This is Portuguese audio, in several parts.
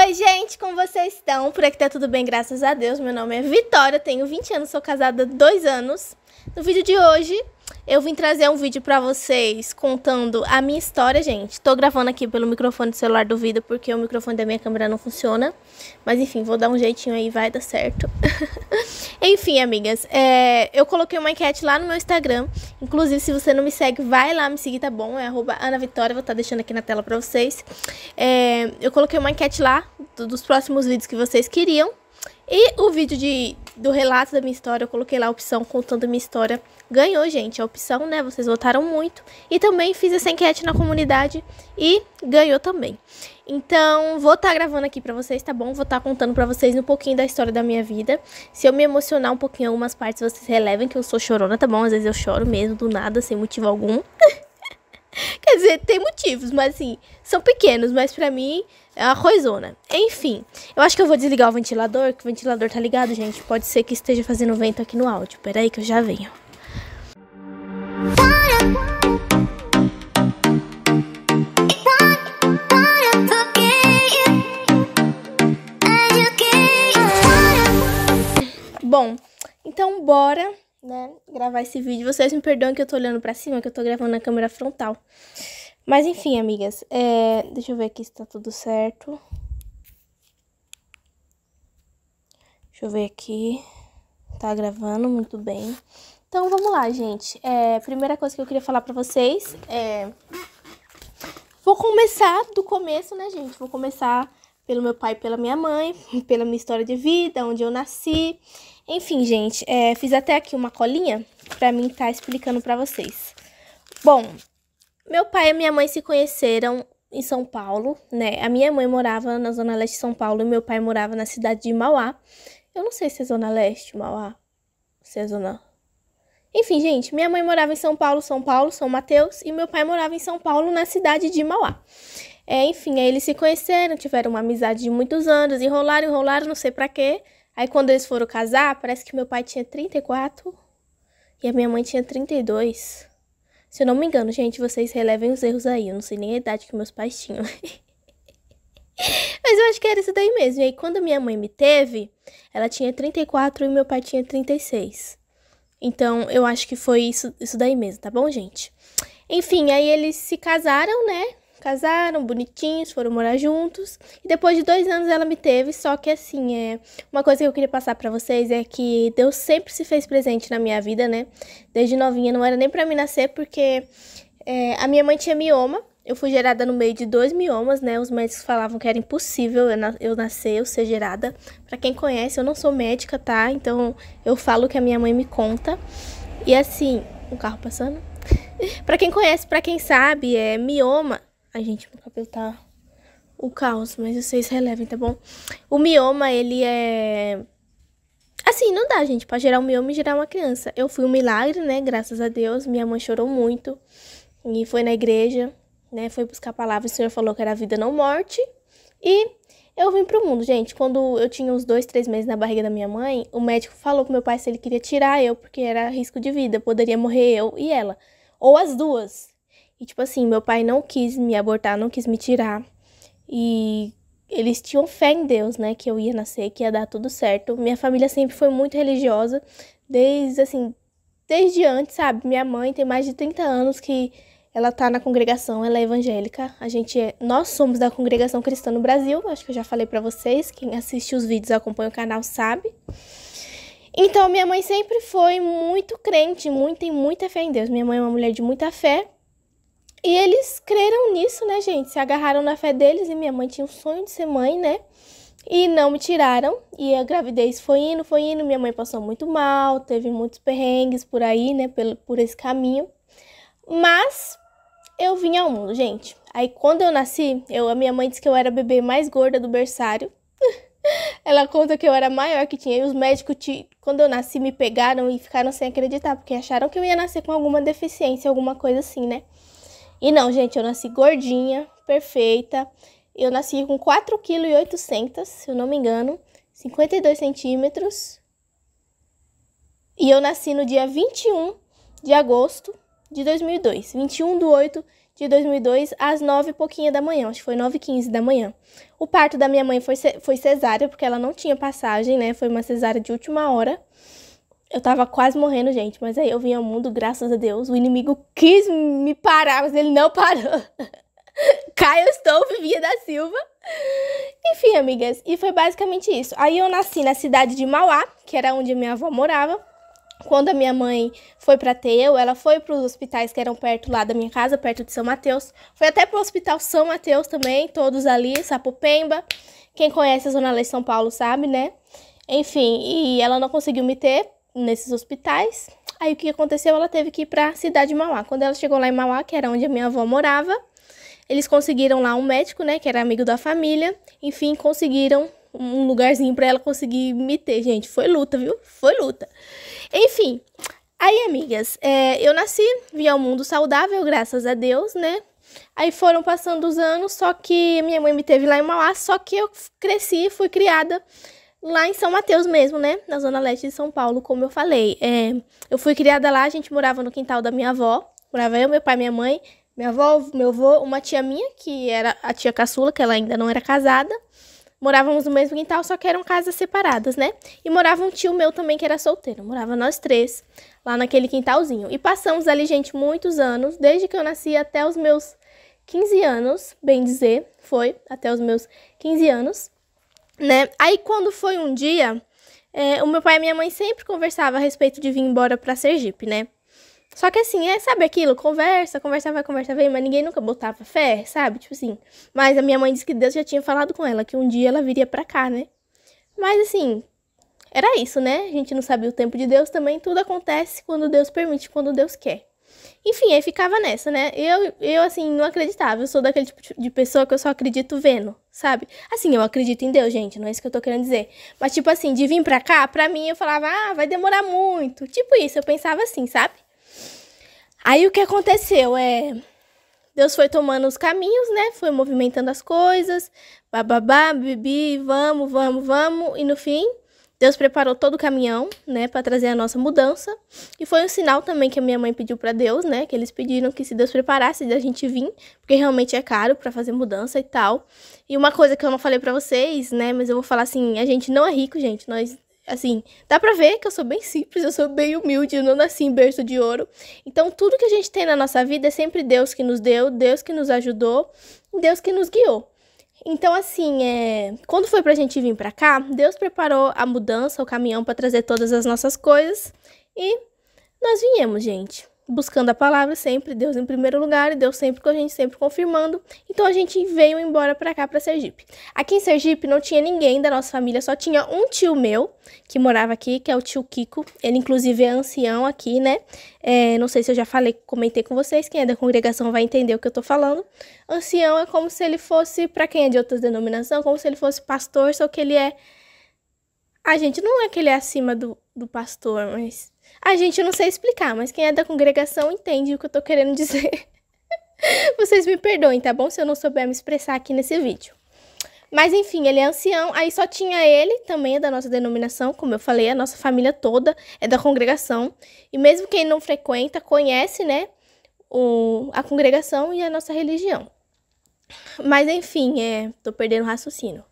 Oi, gente, como vocês estão? Por aqui tá tudo bem, graças a Deus. Meu nome é Vitória, tenho 20 anos, sou casada há 2 anos. No vídeo de hoje, eu vim trazer um vídeo pra vocês contando a minha história, gente. Tô gravando aqui pelo microfone do celular do vídeo, porque o microfone da minha câmera não funciona. Mas enfim, vou dar um jeitinho aí, vai dar certo. Enfim, amigas, eu coloquei uma enquete lá no meu Instagram. Inclusive, se você não me segue, vai lá me seguir, tá bom? É @AnaVitória, vou estar deixando aqui na tela pra vocês. Eu coloquei uma enquete lá dos próximos vídeos que vocês queriam. E o vídeo do relato da minha história, eu coloquei lá a opção contando a minha história. Ganhou, gente, a opção, né? Vocês votaram muito. E também fiz essa enquete na comunidade e ganhou também. Então, vou estar gravando aqui pra vocês, tá bom? Vou estar contando pra vocês um pouquinho da história da minha vida. Se eu me emocionar um pouquinho em algumas partes, vocês relevem que eu sou chorona, tá bom? Às vezes eu choro mesmo, do nada, sem motivo algum. Quer dizer, tem motivos, mas assim, são pequenos, mas pra mim é uma coisona. Enfim, eu acho que eu vou desligar o ventilador, que o ventilador tá ligado, gente. Pode ser que esteja fazendo vento aqui no áudio. Pera aí que eu já venho. Bom, então bora, né, gravar esse vídeo. Vocês me perdoem que eu tô olhando pra cima, que eu tô gravando na câmera frontal. Mas enfim, amigas, deixa eu ver aqui se tá tudo certo. Deixa eu ver aqui. Tá gravando muito bem. Então vamos lá, gente. Primeira coisa que eu queria falar pra vocês vou começar do começo, né, gente? Vou começar pelo meu pai e pela minha mãe, pela minha história de vida, onde eu nasci. Enfim, gente, fiz até aqui uma colinha pra mim tá explicando pra vocês. Bom, meu pai e minha mãe se conheceram em São Paulo, né? A minha mãe morava na Zona Leste de São Paulo e meu pai morava na cidade de Mauá. Eu não sei se é Zona Leste, Mauá, se é Zona... Enfim, gente, minha mãe morava em São Paulo, São Mateus, e meu pai morava em São Paulo, na cidade de Mauá. Enfim, aí eles se conheceram, tiveram uma amizade de muitos anos, enrolaram, não sei pra quê. Aí quando eles foram casar, parece que meu pai tinha 34 e a minha mãe tinha 32. Se eu não me engano, gente, vocês relevem os erros aí, eu não sei nem a idade que meus pais tinham. Mas eu acho que era isso daí mesmo. E aí quando minha mãe me teve, ela tinha 34 e meu pai tinha 36. Então, eu acho que foi isso daí mesmo, tá bom, gente? Enfim, aí eles se casaram, né? Casaram, bonitinhos, foram morar juntos. E depois de 2 anos ela me teve, só que assim, uma coisa que eu queria passar pra vocês é que Deus sempre se fez presente na minha vida, né? Desde novinha, não era nem pra mim nascer, porque a minha mãe tinha mioma. Eu fui gerada no meio de 2 miomas, né? Os médicos falavam que era impossível eu nascer, eu ser gerada. Pra quem conhece, eu não sou médica, tá? Então, eu falo que a minha mãe me conta. E assim, um carro passando. Pra quem conhece, pra quem sabe, mioma... Ai, gente, meu cabelo tá o caos, mas vocês relevem, tá bom? O mioma, ele é... Assim, não dá, gente, pra gerar um mioma e gerar uma criança. Eu fui um milagre, né? Graças a Deus. Minha mãe chorou muito. E foi na igreja, né? Foi buscar a palavra. O Senhor falou que era vida, não morte. E eu vim pro mundo, gente. Quando eu tinha uns 2, 3 meses na barriga da minha mãe, o médico falou pro meu pai se ele queria tirar eu, porque era risco de vida. Poderia morrer eu e ela. Ou as duas. E, tipo assim, meu pai não quis me abortar, não quis me tirar. E eles tinham fé em Deus, né? Que eu ia nascer, que ia dar tudo certo. Minha família sempre foi muito religiosa. Desde antes, sabe? Minha mãe tem mais de 30 anos que ela tá na congregação, ela é evangélica. Nós somos da Congregação Cristã no Brasil. Acho que eu já falei pra vocês. Quem assiste os vídeos, acompanha o canal, sabe. Então, minha mãe sempre foi muito crente, tem muita fé em Deus. Minha mãe é uma mulher de muita fé. E eles creram nisso, né, gente? Se agarraram na fé deles e minha mãe tinha um sonho de ser mãe, né? E não me tiraram. E a gravidez foi indo. Minha mãe passou muito mal, teve muitos perrengues por aí, né? Por esse caminho. Mas eu vim ao mundo, gente. Aí quando eu nasci, a minha mãe disse que eu era a bebê mais gorda do berçário. Ela conta que eu era a maior que tinha. E os médicos, quando eu nasci, me pegaram e ficaram sem acreditar. Porque acharam que eu ia nascer com alguma deficiência, alguma coisa assim, né? E não, gente, eu nasci gordinha, perfeita. Eu nasci com 4,8 kg, se eu não me engano, 52 centímetros. E eu nasci no dia 21 de agosto de 2002. 21/8 de 2002, às 9 e pouquinho da manhã. Acho que foi 9h15 da manhã. O parto da minha mãe foi cesárea, porque ela não tinha passagem, né? Foi uma cesárea de última hora. Eu tava quase morrendo, gente, mas aí eu vim ao mundo, graças a Deus. O inimigo quis me parar, mas ele não parou. Caio Stolf, Via da Silva. Enfim, amigas, e foi basicamente isso. Aí eu nasci na cidade de Mauá, que era onde minha avó morava. Quando a minha mãe foi pra Teu, ela foi pros hospitais que eram perto lá da minha casa, perto de São Mateus. Foi até pro Hospital São Mateus também, todos ali, Sapopemba. Quem conhece a Zona Leste de São Paulo sabe, né? Enfim, e ela não conseguiu me ter nesses hospitais. Aí o que aconteceu? Ela teve que ir pra cidade de Mauá. Quando ela chegou lá em Mauá, que era onde a minha avó morava, eles conseguiram lá um médico, né, que era amigo da família. Enfim, conseguiram um lugarzinho pra ela conseguir me ter, gente. Foi luta, viu? Foi luta. Enfim, aí, amigas, eu nasci, vim ao mundo saudável, graças a Deus, né? Aí foram passando os anos, só que minha mãe me teve lá em Mauá, só que eu cresci, fui criada lá em São Mateus mesmo, né? Na Zona Leste de São Paulo, como eu falei. Eu fui criada lá, a gente morava no quintal da minha avó. Morava eu, meu pai, minha mãe, minha avó, meu avô, uma tia minha, que era a tia caçula, que ela ainda não era casada. Morávamos no mesmo quintal, só que eram casas separadas, né? E morava um tio meu também, que era solteiro. Morava nós três, lá naquele quintalzinho. E passamos ali, gente, muitos anos. Desde que eu nasci até os meus 15 anos, bem dizer. Foi até os meus 15 anos, né? Aí, quando foi um dia, o meu pai e minha mãe sempre conversavam a respeito de vir embora pra Sergipe, né? Só que assim, sabe aquilo? Conversa vai, conversa vem, mas ninguém nunca botava fé, sabe? Tipo assim. Mas a minha mãe disse que Deus já tinha falado com ela, que um dia ela viria pra cá, né? Mas assim, era isso, né? A gente não sabia o tempo de Deus também, tudo acontece quando Deus permite, quando Deus quer. Enfim, aí ficava nessa, né? Eu assim, não acreditava. Eu sou daquele tipo de pessoa que eu só acredito vendo, sabe? Assim, eu acredito em Deus, gente, não é isso que eu tô querendo dizer. Mas tipo assim, de vir pra cá, pra mim eu falava, vai demorar muito. Tipo isso, eu pensava assim, sabe? Aí o que aconteceu Deus foi tomando os caminhos, né? Foi movimentando as coisas, bababá, bibi, vamos. E no fim, Deus preparou todo o caminhão, né? Pra trazer a nossa mudança. E foi um sinal também que a minha mãe pediu pra Deus, né? Que eles pediram que se Deus preparasse da gente vir, porque realmente é caro pra fazer mudança e tal. E uma coisa que eu não falei pra vocês, né? Mas eu vou falar assim, a gente não é rico, gente. Nós... Assim, dá pra ver que eu sou bem simples, eu sou bem humilde, eu não nasci em berço de ouro. Então, tudo que a gente tem na nossa vida é sempre Deus que nos deu, Deus que nos ajudou, Deus que nos guiou. Então, assim, quando foi pra gente vir pra cá, Deus preparou a mudança, o caminhão pra trazer todas as nossas coisas. E nós viemos, gente. Buscando a palavra sempre, Deus em primeiro lugar, e Deus sempre com a gente, sempre confirmando. Então a gente veio embora pra cá, pra Sergipe. Aqui em Sergipe não tinha ninguém da nossa família, só tinha um tio meu que morava aqui, que é o tio Kiko. Ele inclusive é ancião aqui, né? Não sei se eu já comentei com vocês, quem é da congregação vai entender o que eu tô falando. Ancião é como se ele fosse, pra quem é de outras denominações, como se ele fosse pastor, só que ele é... gente, não é que ele é acima do pastor, mas... gente, eu não sei explicar, mas quem é da congregação entende o que eu tô querendo dizer. Vocês me perdoem, tá bom? Se eu não souber me expressar aqui nesse vídeo. Mas enfim, ele é ancião, aí só tinha ele, também é da nossa denominação, como eu falei, a nossa família toda é da congregação. E mesmo quem não frequenta, conhece, né, a congregação e a nossa religião. Mas enfim, tô perdendo o raciocínio.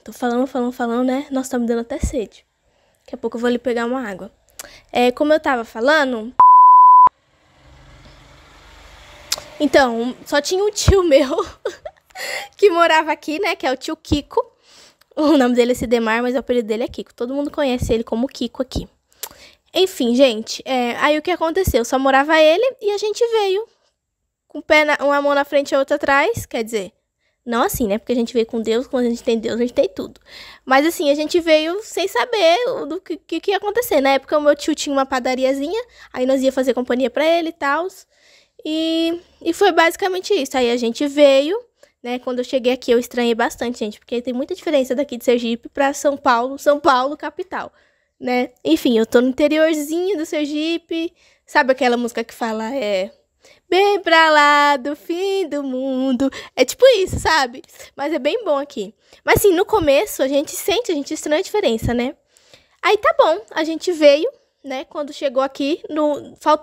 Tô falando, né? Nossa, tá me dando até sede. Daqui a pouco eu vou ali pegar uma água. Como eu tava falando... Então, só tinha um tio meu que morava aqui, né? Que é o tio Kiko. O nome dele é Sidemar, mas o apelido dele é Kiko. Todo mundo conhece ele como Kiko aqui. Enfim, gente, aí o que aconteceu? Só morava ele e a gente veio com uma mão na frente e a outra atrás. Quer dizer... Não assim, né? Porque a gente veio com Deus, quando a gente tem Deus, a gente tem tudo. Mas assim, a gente veio sem saber do que ia acontecer. Na época, o meu tio tinha uma padariazinha, aí nós ia fazer companhia pra ele e tal. E foi basicamente isso. Aí a gente veio, né? Quando eu cheguei aqui, eu estranhei bastante, gente, porque tem muita diferença daqui de Sergipe pra São Paulo, capital, né? Enfim, eu tô no interiorzinho do Sergipe. Sabe aquela música que fala, bem pra lá do fim do mundo. É tipo isso, sabe? Mas é bem bom aqui. Mas assim, no começo a gente estranha a diferença, né? Aí tá bom, a gente veio, né, quando chegou aqui,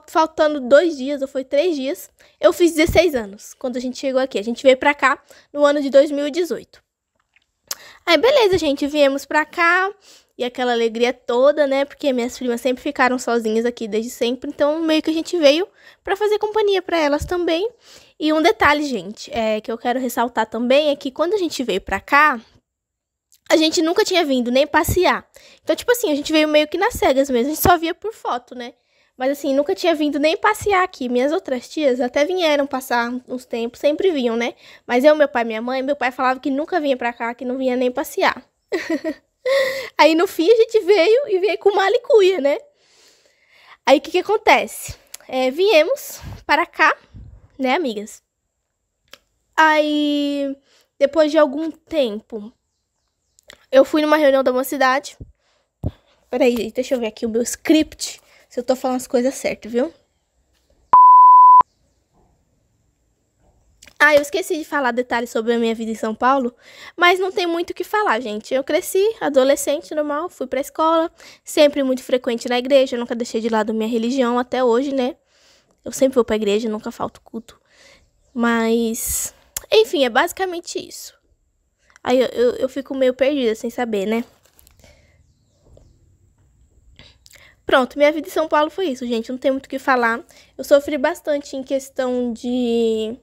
faltando 2 dias, ou foi 3 dias, eu fiz 16 anos, quando a gente chegou aqui. A gente veio pra cá no ano de 2018. Aí, beleza, gente, viemos pra cá, e aquela alegria toda, né, porque minhas primas sempre ficaram sozinhas aqui desde sempre, então meio que a gente veio pra fazer companhia pra elas também. E um detalhe, gente, que eu quero ressaltar também, é que quando a gente veio pra cá, a gente nunca tinha vindo nem passear. Então, tipo assim, a gente veio meio que nas cegas mesmo. A gente só via por foto, né? Mas assim, nunca tinha vindo nem passear aqui. Minhas outras tias até vieram passar uns tempos, sempre vinham, né? Mas eu, meu pai e minha mãe, meu pai falava que nunca vinha pra cá, que não vinha nem passear. Aí no fim a gente veio e veio com malicuia, né? Aí o que acontece? Viemos para cá, né, amigas? Aí, depois de algum tempo, eu fui numa reunião da mocidade. Peraí, gente, deixa eu ver aqui o meu script, se eu tô falando as coisas certas, viu? Eu esqueci de falar detalhes sobre a minha vida em São Paulo, mas não tem muito o que falar, gente. Eu cresci, adolescente, normal, fui pra escola, sempre muito frequente na igreja, nunca deixei de lado minha religião até hoje, né? Eu sempre vou pra igreja, nunca falto culto. Mas, enfim, é basicamente isso. Aí eu fico meio perdida sem saber, né? Pronto, minha vida em São Paulo foi isso, gente. Não tem muito o que falar. Eu sofri bastante em questão de...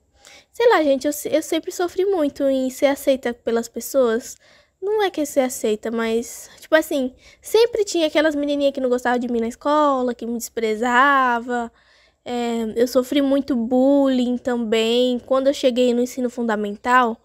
Sei lá, gente, eu sempre sofri muito em ser aceita pelas pessoas. Não é que é ser aceita, mas... Tipo assim, sempre tinha aquelas menininhas que não gostavam de mim na escola, que me desprezava. Eu sofri muito bullying também. Quando eu cheguei no ensino fundamental...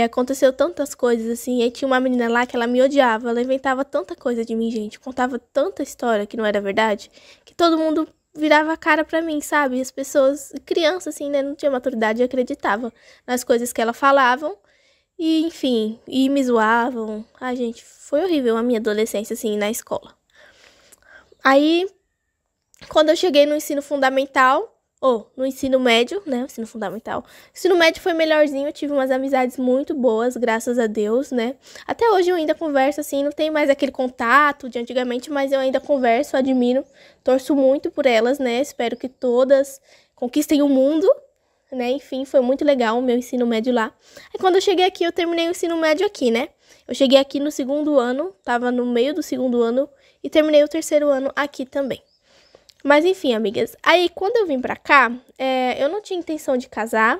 aconteceu tantas coisas, assim. E tinha uma menina lá que ela me odiava. Ela inventava tanta coisa de mim, gente. Contava tanta história que não era verdade. Que todo mundo virava a cara pra mim, sabe? As pessoas, criança, assim, né? Não tinha maturidade e acreditava nas coisas que ela falavam. E, enfim, e me zoavam. Gente, foi horrível a minha adolescência, assim, na escola. Aí, quando eu cheguei no ensino fundamental... no ensino médio, né? Ensino fundamental. O ensino médio foi melhorzinho, eu tive umas amizades muito boas, graças a Deus, né? Até hoje eu ainda converso, assim, não tem mais aquele contato de antigamente, mas eu ainda converso, admiro, torço muito por elas, né? Espero que todas conquistem o mundo, né? Enfim, foi muito legal o meu ensino médio lá. Aí quando eu cheguei aqui, eu terminei o ensino médio aqui, né? Eu cheguei aqui no 2º ano, tava no meio do 2º ano e terminei o 3º ano aqui também. Mas enfim, amigas, aí quando eu vim pra cá, eu não tinha intenção de casar,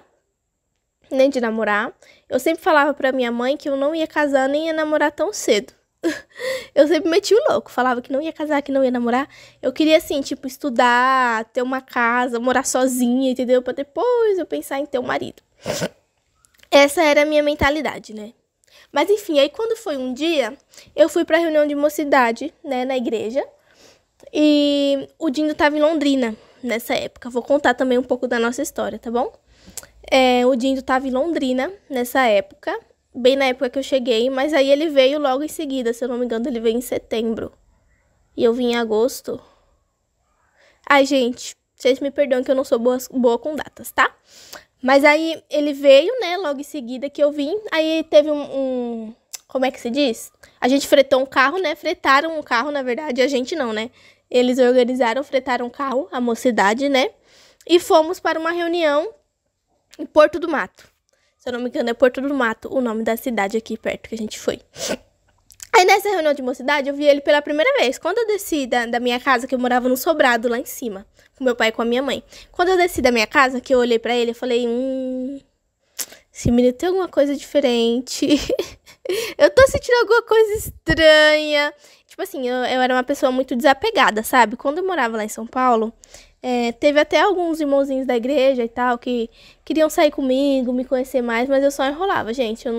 nem de namorar. Eu sempre falava pra minha mãe que eu não ia casar nem ia namorar tão cedo. Eu sempre meti o louco, falava que não ia casar, que não ia namorar. Eu queria, assim, tipo, estudar, ter uma casa, morar sozinha, entendeu? Pra depois eu pensar em ter um marido. Essa era a minha mentalidade, né? Mas enfim, aí quando foi um dia, eu fui pra reunião de mocidade, né, na igreja. E o Dindo tava em Londrina nessa época. Vou contar também um pouco da nossa história, tá bom? O Dindo tava em Londrina nessa época, bem na época que eu cheguei, mas aí ele veio logo em seguida, se eu não me engano, ele veio em setembro. E eu vim em agosto. Ai, gente, vocês me perdoam que eu não sou boa com datas, tá? Mas aí ele veio, né, logo em seguida que eu vim. Aí teve como é que se diz? A gente fretou um carro, né? Fretaram um carro, na verdade, a gente não, né? Eles organizaram, fretaram um carro, a mocidade, né? E fomos para uma reunião em Porto do Mato. Se eu não me engano, é Porto do Mato, o nome da cidade aqui perto que a gente foi. Aí nessa reunião de mocidade, eu vi ele pela primeira vez. Quando eu desci da minha casa, que eu morava no sobrado lá em cima, com meu pai e com a minha mãe. Quando eu desci da minha casa, que eu olhei pra ele, eu falei, esse menino tem alguma coisa diferente. Eu tô sentindo alguma coisa estranha. Tipo assim, eu era uma pessoa muito desapegada, sabe? Quando eu morava lá em São Paulo, teve até alguns irmãozinhos da igreja e tal que queriam sair comigo, me conhecer mais, mas eu só enrolava, gente. Eu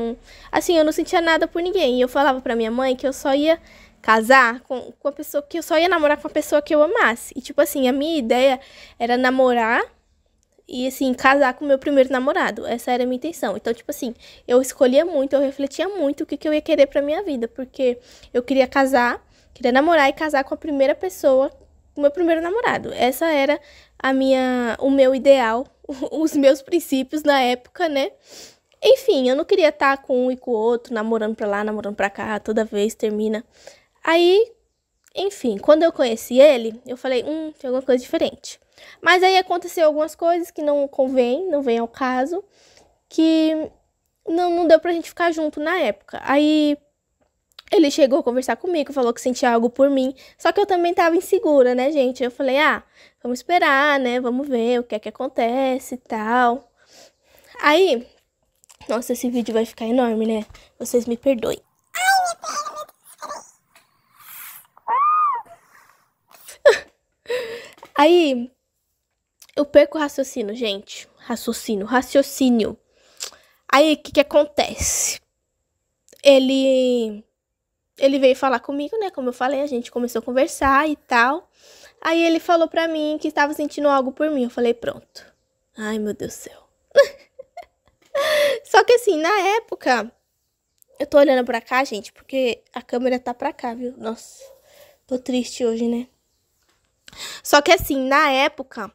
não sentia nada por ninguém. E eu falava pra minha mãe que eu só ia casar com a pessoa, que eu só ia namorar com a pessoa que eu amasse. E tipo assim, a minha ideia era namorar e, assim, casar com o meu primeiro namorado. Essa era a minha intenção. Então, tipo assim, eu escolhia muito, eu refletia muito o que eu ia querer pra minha vida. Porque eu queria casar, queria namorar e casar com a primeira pessoa, o meu primeiro namorado. Essa era o meu ideal, os meus princípios na época, né? Enfim, eu não queria estar com um e com o outro, namorando pra lá, namorando pra cá, toda vez termina. Aí, Enfim, quando eu conheci ele, eu falei, tem alguma coisa diferente. Mas aí aconteceu algumas coisas que não vem ao caso, que não deu pra gente ficar junto na época. Aí ele chegou a conversar comigo, falou que sentia algo por mim. Só que eu também tava insegura, né, gente? Eu falei, vamos esperar, né? Vamos ver o que é que acontece e tal. Aí, nossa, esse vídeo vai ficar enorme, né? Vocês me perdoem. Aí, eu perco o raciocínio, gente. Raciocínio. Aí, o que acontece? Ele veio falar comigo, né? Como eu falei, a gente começou a conversar e tal. Aí ele falou pra mim que estava sentindo algo por mim. Eu falei, pronto. Ai, meu Deus do céu. Só que assim, na época, eu tô olhando pra cá, gente, porque a câmera tá pra cá, viu? Nossa, tô triste hoje, né? Só que assim, na época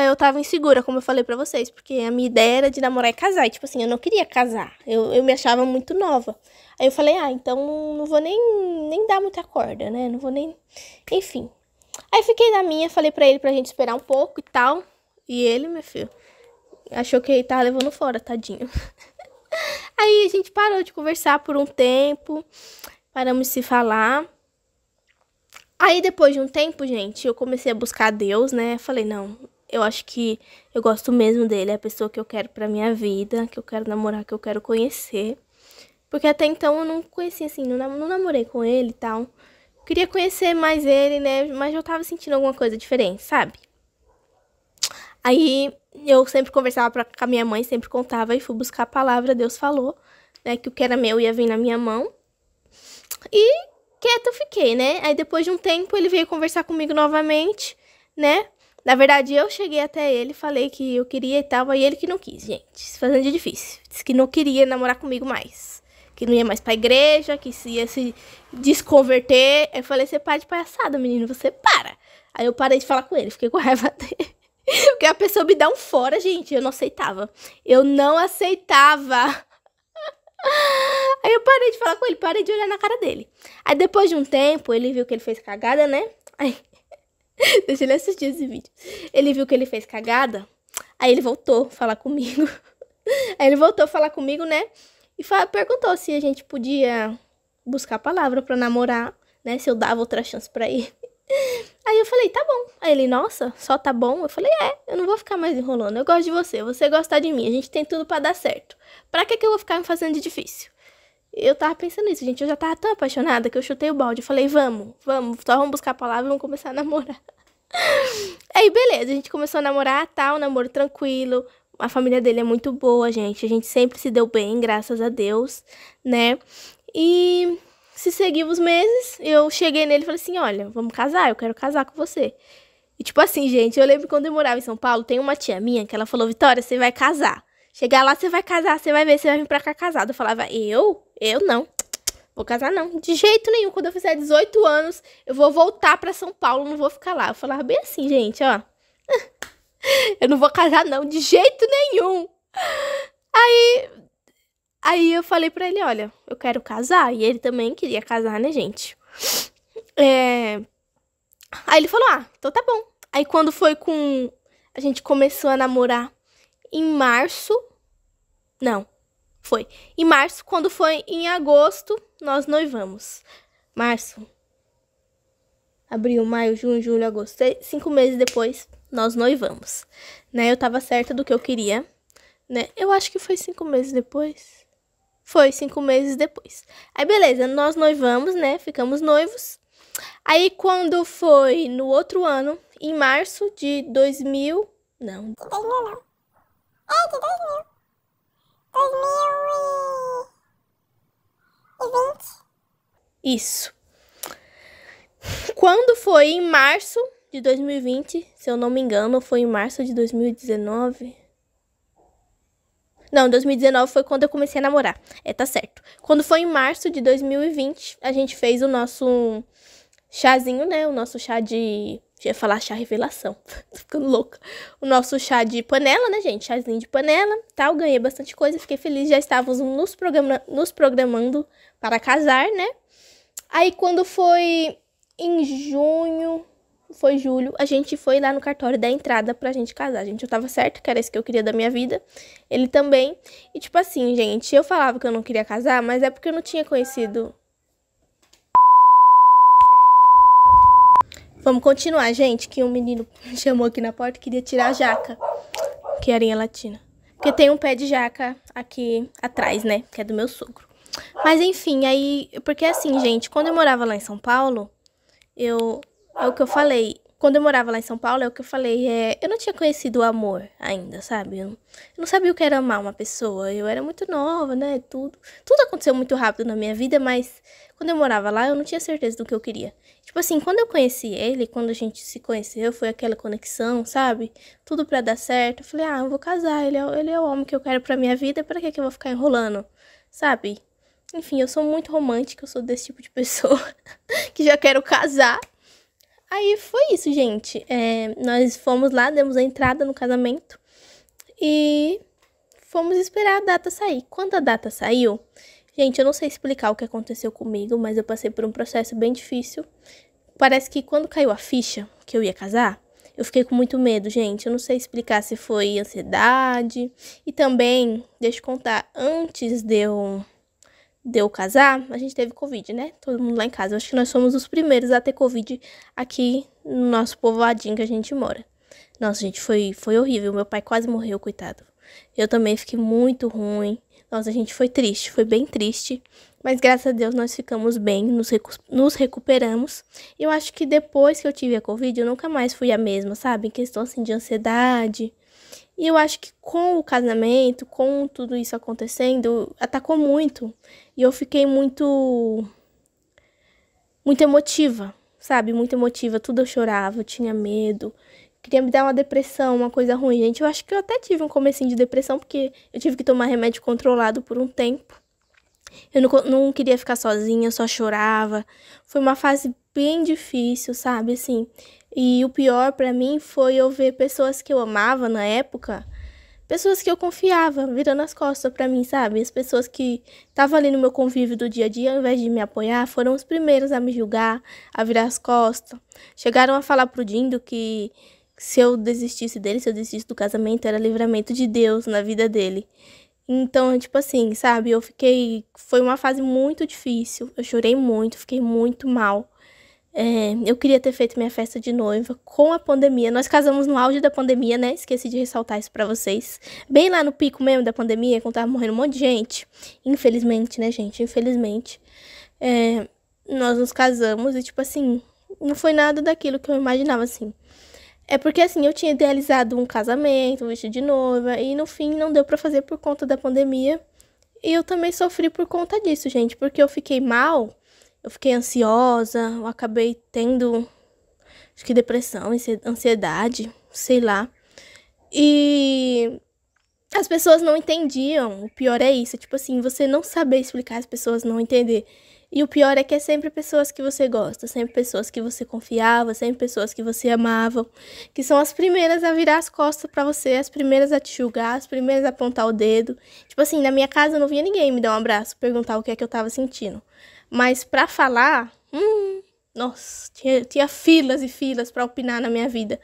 eu tava insegura, como eu falei pra vocês, porque a minha ideia era de namorar e casar. E, tipo assim, eu não queria casar. Eu me achava muito nova. Aí eu falei, então não vou nem dar muita corda, né? Não vou nem... Enfim. Aí fiquei na minha, falei pra ele pra gente esperar um pouco e tal. E ele, meu filho, achou que ele tava levando fora, tadinho. Aí a gente parou de conversar por um tempo. Paramos de se falar. Aí depois de um tempo, gente, eu comecei a buscar Deus, né? Falei, não, eu acho que eu gosto mesmo dele. É a pessoa que eu quero pra minha vida, que eu quero namorar, que eu quero conhecer. Porque até então eu não conhecia, assim, não namorei com ele e tal. Queria conhecer mais ele, né? Mas eu tava sentindo alguma coisa diferente, sabe? Aí eu sempre conversava com a minha mãe, sempre contava e fui buscar a palavra. Deus falou, né? Que o que era meu ia vir na minha mão. E quieta eu fiquei, né? Aí depois de um tempo ele veio conversar comigo novamente, né? Na verdade, eu cheguei até ele, falei que eu queria e tal, aí ele que não quis, gente. Se fazendo de difícil. Disse que não queria namorar comigo mais. Que não ia mais pra igreja, que ia se desconverter. Eu falei, você para de palhaçada, menino, você para. Aí eu parei de falar com ele, fiquei com raiva dele. Porque a pessoa me dá um fora, gente, eu não aceitava. Eu não aceitava. Aí eu parei de falar com ele, parei de olhar na cara dele. Aí depois de um tempo, ele viu que ele fez cagada, né? Aí, deixa ele assistir esse vídeo. Ele viu que ele fez cagada, aí ele voltou a falar comigo. Aí ele voltou a falar comigo, né? E perguntou se a gente podia buscar a palavra pra namorar, né? Se eu dava outra chance pra ele. Aí eu falei, tá bom. Aí ele, nossa, só tá bom? Eu falei, eu não vou ficar mais enrolando. Eu gosto de você gosta de mim. A gente tem tudo pra dar certo. Pra que eu vou ficar me fazendo de difícil? Eu tava pensando nisso, gente. Eu já tava tão apaixonada que eu chutei o balde. Eu falei, vamos, só vamos buscar a palavra e vamos começar a namorar. Aí, beleza, a gente começou a namorar, tal, namoro tranquilo. A família dele é muito boa, gente. A gente sempre se deu bem, graças a Deus, né? E se seguiu os meses, eu cheguei nele e falei assim, olha, vamos casar, eu quero casar com você. E tipo assim, gente, eu lembro quando eu morava em São Paulo, tem uma tia minha que ela falou, Vitória, você vai casar. Chegar lá, você vai casar, você vai ver, você vai vir pra cá casado. Eu falava, eu não. Vou casar não, de jeito nenhum. Quando eu fizer 18 anos, eu vou voltar pra São Paulo, não vou ficar lá. Eu falava bem assim, gente, ó. Eu não vou casar não, de jeito nenhum. Aí eu falei pra ele, olha, eu quero casar. E ele também queria casar, né, gente? Aí ele falou, então tá bom. Aí quando foi a gente começou a namorar em março. Não, foi em março. Quando foi em agosto, nós noivamos. Março, abril, maio, junho, julho, agosto. 5 meses depois, nós noivamos. Né, eu tava certa do que eu queria. Né, eu acho que foi 5 meses depois. Foi 5 meses depois. Aí, beleza, nós noivamos, né? Ficamos noivos. Aí, quando foi no outro ano, em março de 2000... Não. De 2000 não. De 2000. 2020. Isso. Quando foi em março de 2020, se eu não me engano, foi em março de 2019... Não, 2019 foi quando eu comecei a namorar. Tá certo. Quando foi em março de 2020, a gente fez o nosso chazinho, né? O nosso chá de Já ia falar chá revelação. Tô ficando louca. O nosso chá de panela, né, gente? Chazinho de panela, tal. Ganhei bastante coisa, fiquei feliz. Já estávamos nos programando para casar, né? Aí, quando foi em junho, foi julho, a gente foi lá no cartório dar entrada pra gente casar. Gente, eu tava certa que era isso que eu queria da minha vida. Ele também. E, tipo assim, gente, eu falava que eu não queria casar, mas é porque eu não tinha conhecido... Vamos continuar, gente, que um menino me chamou aqui na porta e queria tirar a jaca, que é arinha latina. Porque tem um pé de jaca aqui atrás, né, que é do meu sogro. Mas enfim, aí, porque assim, gente, quando eu morava lá em São Paulo, é o que eu falei, quando eu morava lá em São Paulo, é o que eu falei, eu não tinha conhecido o amor ainda, sabe? Eu não sabia o que era amar uma pessoa, eu era muito nova, né, tudo aconteceu muito rápido na minha vida, mas quando eu morava lá, eu não tinha certeza do que eu queria. Tipo assim, quando eu conheci ele, quando a gente se conheceu, foi aquela conexão, sabe? Tudo pra dar certo, eu falei, eu vou casar, ele é o homem que eu quero pra minha vida, pra que eu vou ficar enrolando, sabe? Enfim, eu sou muito romântica, eu sou desse tipo de pessoa que já quero casar. Aí foi isso, gente. Nós fomos lá, demos a entrada no casamento e fomos esperar a data sair. Quando a data saiu, gente, eu não sei explicar o que aconteceu comigo, mas eu passei por um processo bem difícil. Parece que quando caiu a ficha que eu ia casar, eu fiquei com muito medo, gente. Eu não sei explicar se foi ansiedade. E também, deixa eu contar, antes de eu casar, a gente teve Covid, né? Todo mundo lá em casa. Eu acho que nós fomos os primeiros a ter Covid aqui no nosso povoadinho que a gente mora. Nossa, gente, foi horrível. Meu pai quase morreu, coitado. Eu também fiquei muito ruim. Nossa, a gente foi triste, foi bem triste. Mas graças a Deus nós ficamos bem, nos recuperamos. Eu acho que depois que eu tive a Covid, eu nunca mais fui a mesma, sabe? Em questão assim de ansiedade. E eu acho que com o casamento, com tudo isso acontecendo, atacou muito. E eu fiquei muito emotiva, sabe? Muito emotiva. Tudo eu chorava, eu tinha medo. Queria me dar uma depressão, uma coisa ruim, gente. Eu acho que eu até tive um comecinho de depressão, porque eu tive que tomar remédio controlado por um tempo. Eu não queria ficar sozinha, eu só chorava. Foi uma fase bem difícil, sabe? Assim, e o pior pra mim foi eu ver pessoas que eu amava na época, pessoas que eu confiava, virando as costas pra mim, sabe? As pessoas que estavam ali no meu convívio do dia a dia, ao invés de me apoiar, foram os primeiros a me julgar, a virar as costas. Chegaram a falar pro Dindo que se eu desistisse dele, se eu desistisse do casamento, era livramento de Deus na vida dele. Então, tipo assim, sabe, foi uma fase muito difícil, eu chorei muito, fiquei muito mal. Eu queria ter feito minha festa de noiva com a pandemia. Nós casamos no auge da pandemia, né? Esqueci de ressaltar isso pra vocês. Bem lá no pico mesmo da pandemia, quando tava morrendo um monte de gente. Infelizmente, né, gente? Infelizmente. Nós nos casamos e, tipo assim, não foi nada daquilo que eu imaginava, assim. É porque, assim, eu tinha idealizado um casamento, um vestido de noiva, e no fim não deu pra fazer por conta da pandemia. E eu também sofri por conta disso, gente, porque eu fiquei mal, eu fiquei ansiosa, eu acabei tendo, acho que depressão, ansiedade, sei lá. E as pessoas não entendiam, o pior é isso, tipo assim, você não saber explicar, as pessoas não entender. E o pior é que é sempre pessoas que você gosta, sempre pessoas que você confiava, sempre pessoas que você amava, que são as primeiras a virar as costas pra você, as primeiras a te julgar, as primeiras a apontar o dedo. Tipo assim, na minha casa não vinha ninguém me dar um abraço, perguntar o que é que eu tava sentindo. Mas pra falar, nossa, tinha filas e filas pra opinar na minha vida.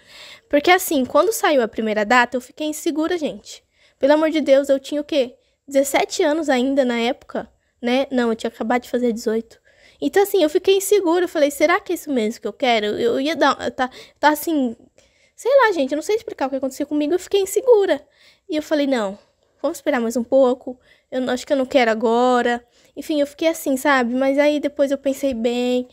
Porque assim, quando saiu a primeira data, eu fiquei insegura, gente. Pelo amor de Deus, eu tinha o quê? 17 anos ainda na época, né? Não, eu tinha acabado de fazer 18. Então, assim, eu fiquei insegura. Eu falei, será que é isso mesmo que eu quero? Eu ia dar... Tá assim... Sei lá, gente, eu não sei explicar o que aconteceu comigo. Eu fiquei insegura. E eu falei, não, vamos esperar mais um pouco. Eu acho que eu não quero agora. Enfim, eu fiquei assim, sabe? Mas aí depois eu pensei bem...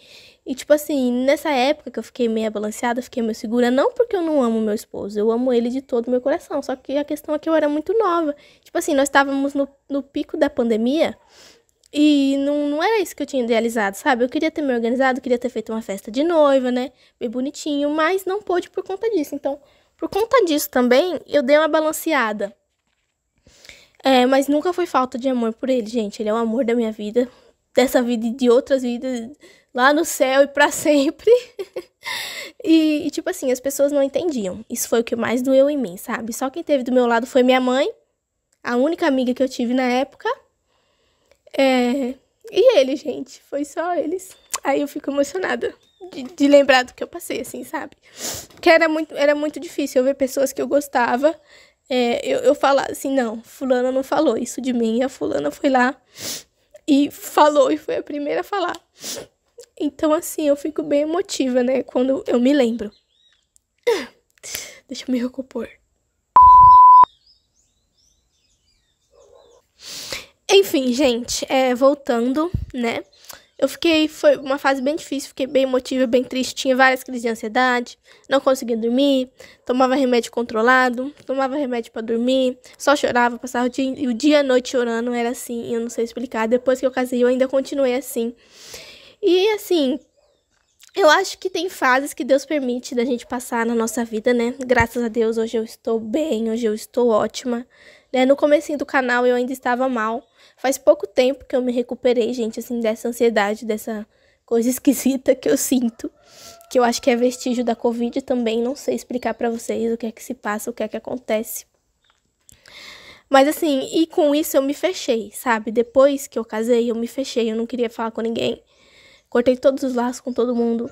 E, tipo assim, nessa época que eu fiquei meio balanceada, fiquei meio segura, não porque eu não amo meu esposo, eu amo ele de todo o meu coração, só que a questão é que eu era muito nova. Tipo assim, nós estávamos no pico da pandemia e não era isso que eu tinha idealizado, sabe? Eu queria ter me organizado, queria ter feito uma festa de noiva, né? Bem bonitinho, mas não pôde por conta disso. Então, por conta disso também, eu dei uma balanceada. Mas nunca foi falta de amor por ele, gente. Ele é o amor da minha vida, dessa vida e de outras vidas. lá no céu e pra sempre. E, tipo assim, as pessoas não entendiam. Isso foi o que mais doeu em mim, sabe? Só quem teve do meu lado foi minha mãe, a única amiga que eu tive na época. E ele, gente, foi só eles. Aí eu fico emocionada de lembrar do que eu passei, assim, sabe? Porque era muito difícil eu ver pessoas que eu gostava. Eu falar assim, não, fulana não falou isso de mim. E a fulana foi lá e falou, e foi a primeira a falar. Então, assim, eu fico bem emotiva, né, quando eu me lembro. Deixa eu me recompor. Enfim, gente, voltando, né? Foi uma fase bem difícil, fiquei bem emotiva, bem triste, tinha várias crises de ansiedade, não conseguia dormir, tomava remédio controlado, tomava remédio pra dormir, só chorava, passava o dia e a noite chorando, era assim, eu não sei explicar. Depois que eu casei, eu ainda continuei assim. E assim, eu acho que tem fases que Deus permite da gente passar na nossa vida, né? Graças a Deus, hoje eu estou bem, hoje eu estou ótima. Né? No comecinho do canal eu ainda estava mal. Faz pouco tempo que eu me recuperei, gente, assim, dessa ansiedade, dessa coisa esquisita que eu sinto. Que eu acho que é vestígio da Covid também. Não sei explicar pra vocês o que é que se passa, o que é que acontece. Mas assim, e com isso eu me fechei, sabe? Depois que eu casei, eu me fechei. Eu não queria falar com ninguém. Cortei todos os laços com todo mundo.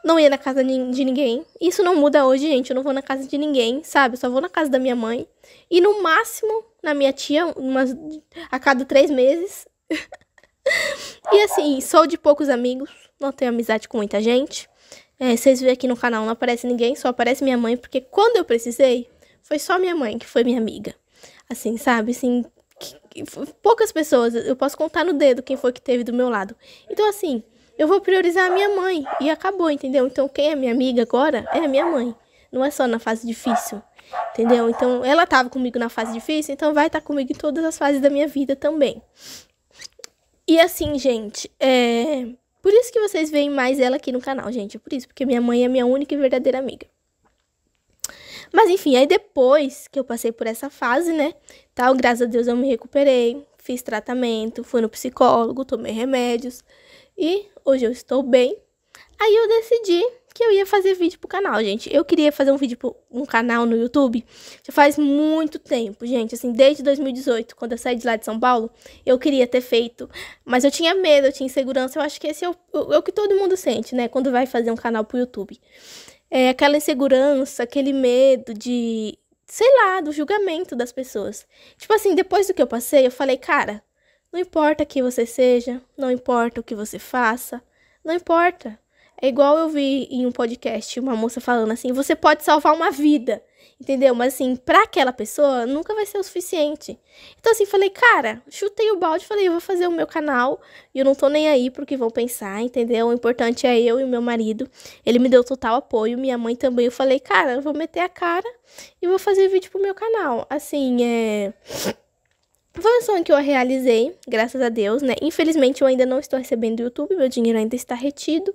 Não ia na casa de ninguém. Isso não muda hoje, gente. Eu não vou na casa de ninguém, sabe? Eu só vou na casa da minha mãe. E no máximo, na minha tia, a cada 3 meses. E assim, sou de poucos amigos. Não tenho amizade com muita gente. Vocês veem aqui no canal, não aparece ninguém. Só aparece minha mãe. Porque quando eu precisei, foi só minha mãe que foi minha amiga. Assim, sabe? Assim, poucas pessoas. Eu posso contar no dedo quem foi que teve do meu lado. Então, assim, eu vou priorizar a minha mãe. E acabou, entendeu? Então, quem é minha amiga agora é a minha mãe. Não é só na fase difícil, entendeu? Então, ela tava comigo na fase difícil, então vai estar comigo em todas as fases da minha vida também. E assim, gente, por isso que vocês veem mais ela aqui no canal, gente. É por isso, porque minha mãe é minha única e verdadeira amiga. Mas enfim, aí depois que eu passei por essa fase, né, tal, graças a Deus eu me recuperei, fiz tratamento, fui no psicólogo, tomei remédios e hoje eu estou bem. Aí eu decidi que eu ia fazer vídeo pro canal, gente. Eu queria fazer um canal no YouTube já faz muito tempo, gente, assim, desde 2018, quando eu saí de lá de São Paulo, eu queria ter feito, mas eu tinha medo, eu tinha insegurança, eu acho que esse é o que todo mundo sente, né, quando vai fazer um canal pro YouTube. Aquela insegurança, aquele medo de, sei lá, do julgamento das pessoas. Tipo assim, depois do que eu passei, eu falei, cara, não importa quem você seja, não importa o que você faça, não importa. É igual eu vi em um podcast uma moça falando assim, você pode salvar uma vida, entendeu? Mas assim, pra aquela pessoa nunca vai ser o suficiente. Então assim, falei, cara, chutei o balde, falei, eu vou fazer o meu canal e eu não tô nem aí pro que vão pensar, entendeu? O importante é eu e o meu marido. Ele me deu total apoio, minha mãe também. Eu falei, cara, eu vou meter a cara e vou fazer vídeo pro meu canal. Assim, foi um sonho que eu realizei, graças a Deus, né? Infelizmente eu ainda não estou recebendo do YouTube, meu dinheiro ainda está retido.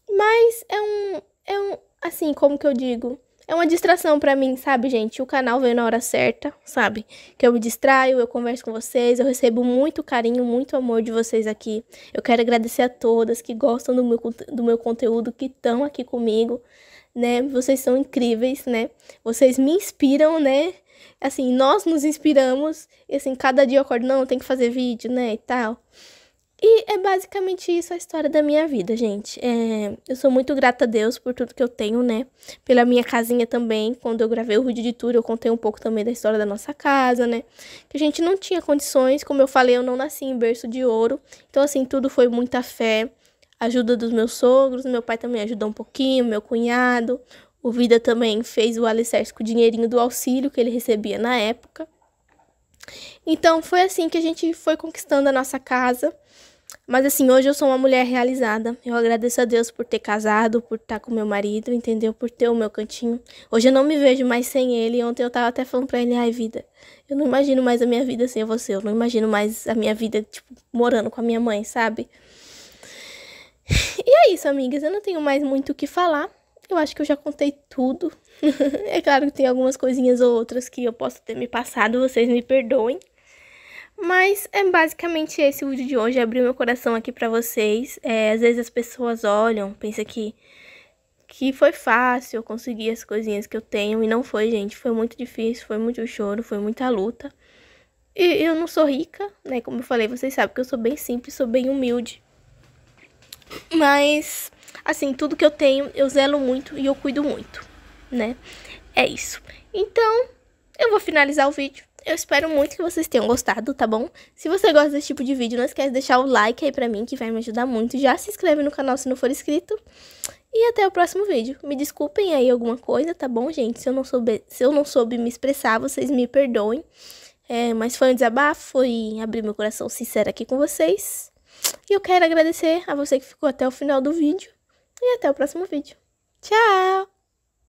Mas assim, como que eu digo? É uma distração pra mim, sabe, gente? O canal veio na hora certa, sabe? Que eu me distraio, eu converso com vocês, eu recebo muito carinho, muito amor de vocês aqui. Eu quero agradecer a todas que gostam do meu conteúdo, que estão aqui comigo, né? Vocês são incríveis, né? Vocês me inspiram, né? Assim, nós nos inspiramos, e assim, cada dia eu acordo, não, tem que fazer vídeo, né, e tal. E é basicamente isso a história da minha vida, gente. Eu sou muito grata a Deus por tudo que eu tenho, né? Pela minha casinha também. Quando eu gravei o vídeo de tour, eu contei um pouco também da história da nossa casa, né? Que a gente não tinha condições. Como eu falei, eu não nasci em berço de ouro. Então, assim, tudo foi muita fé. Ajuda dos meus sogros. Meu pai também ajudou um pouquinho, meu cunhado. O Vida também fez o alicerce com o dinheirinho do auxílio que ele recebia na época. Então, foi assim que a gente foi conquistando a nossa casa. Mas assim, hoje eu sou uma mulher realizada. Eu agradeço a Deus por ter casado, por estar com meu marido, entendeu? Por ter o meu cantinho. Hoje eu não me vejo mais sem ele. Ontem eu tava até falando pra ele, ai, Vida, eu não imagino mais a minha vida sem você. Eu não imagino mais a minha vida, tipo, morando com a minha mãe, sabe? E é isso, amigas. Eu não tenho mais muito o que falar. Eu acho que eu já contei tudo. É claro que tem algumas coisinhas ou outras que eu posso ter me passado, vocês me perdoem. Mas é basicamente esse o vídeo de hoje. Abri meu coração aqui pra vocês. Às vezes as pessoas olham, pensam que foi fácil eu conseguir as coisinhas que eu tenho. E não foi, gente. Foi muito difícil, foi muito choro, foi muita luta. E eu não sou rica, né? Como eu falei, vocês sabem que eu sou bem simples, sou bem humilde. Mas, assim, tudo que eu tenho, eu zelo muito e eu cuido muito, né? É isso. Então, eu vou finalizar o vídeo. Eu espero muito que vocês tenham gostado, tá bom? Se você gosta desse tipo de vídeo, não esquece de deixar o like aí pra mim, que vai me ajudar muito. Já se inscreve no canal se não for inscrito. E até o próximo vídeo. Me desculpem aí alguma coisa, tá bom, gente? Se eu não soube me expressar, vocês me perdoem. Mas foi um desabafo, foi abrir meu coração sincero aqui com vocês. E eu quero agradecer a você que ficou até o final do vídeo. E até o próximo vídeo. Tchau!